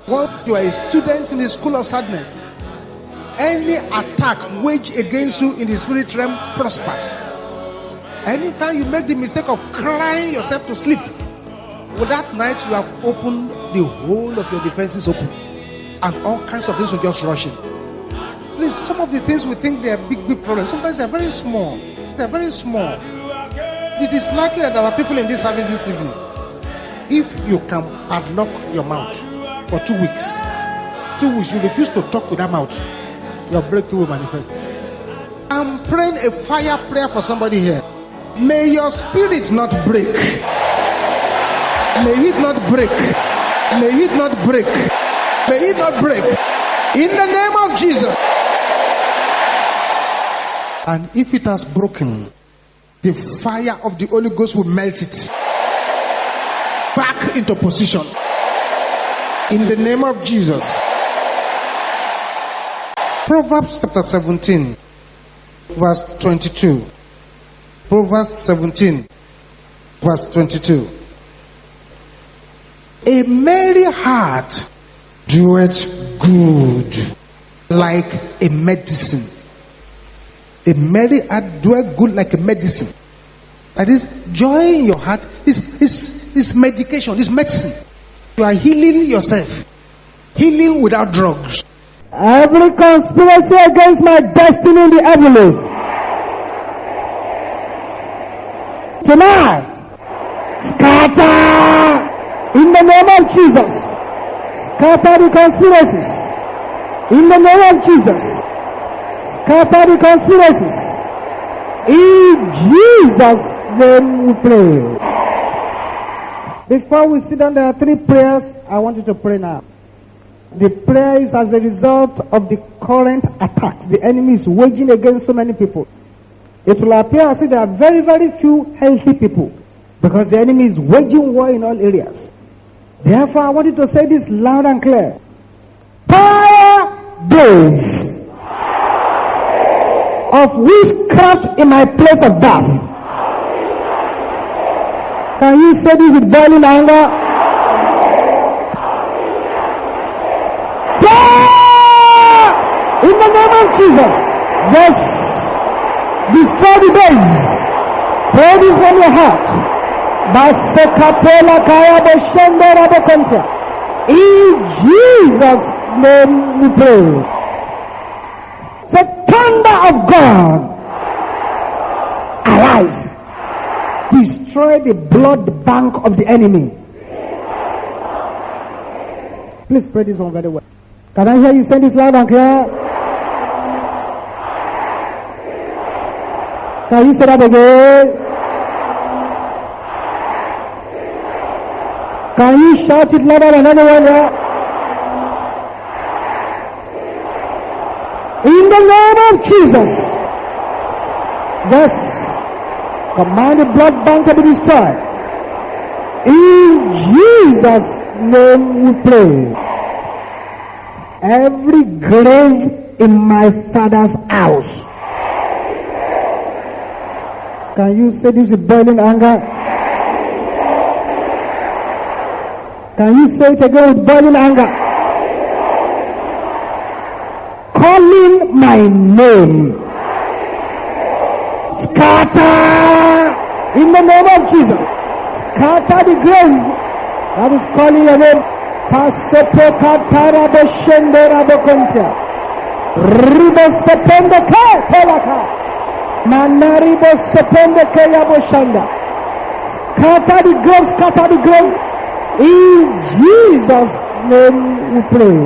Once you are a student in the school of sadness, any attack waged against you in the spirit realm prospers. Anytime you make the mistake of crying yourself to sleep, well, that night you have opened the whole of your defenses open, and all kinds of things will just rush in. Please, some of the things we think they are big problems, sometimes they are very small. They are very small. It is likely that there are people in this service this evening. If you can padlock your mouth for 2 weeks, 2 weeks, you refuse to talk with that mouth, your breakthrough will manifest. I'm praying a fire prayer for somebody here. May your spirit not break. May it not break. May it not break. May it not break. In the name of Jesus. And if it has broken, the fire of the Holy Ghost will melt it back into position. In the name of Jesus. Proverbs chapter 17, verse 22. Proverbs 17, verse 22. A merry heart doeth good like a medicine. A merry heart doeth good like a medicine. That is, joy in your heart is medication, is medicine. You are healing yourself. Healing without drugs. Every conspiracy against my destiny in the heavens, tonight, scatter in the name of Jesus. Scatter the conspiracies in the name of Jesus. Scatter the conspiracies. In Jesus' name we pray. Before we sit down, there are 3 prayers I want you to pray now. The prayer is as a result of the current attacks the enemy is waging against so many people. It will appear as if there are very, very few healthy people, because the enemy is waging war in all areas. Therefore, I want you to say this loud and clear. Fire blaze of witchcraft in my place of death. Can you say this with boiling anger? Fire! In the name of Jesus. Yes. Destroy the base. Pray this from your heart. In Jesus' name we pray. Say, thunder of God, arise. Destroy the blood bank of the enemy. Please pray this one very well. Can I hear you say this loud and clear? Can you say that again? Can you shout it louder than anyone here? In the name of Jesus. Yes. Command the blood bank to be destroyed. In Jesus' name we pray. Every grave in my Father's house. Can you say this with boiling anger? Can you say it again with boiling anger? Calling my name. Scatter in the name of Jesus. Scatter the grave that is calling your name. Pasopoka tarabeshende rabokontia. Ribo sepende ke pelaka. Manaribo sepende ke yaboshanda. Scatter the grave, scatter the grave. In Jesus' name we pray.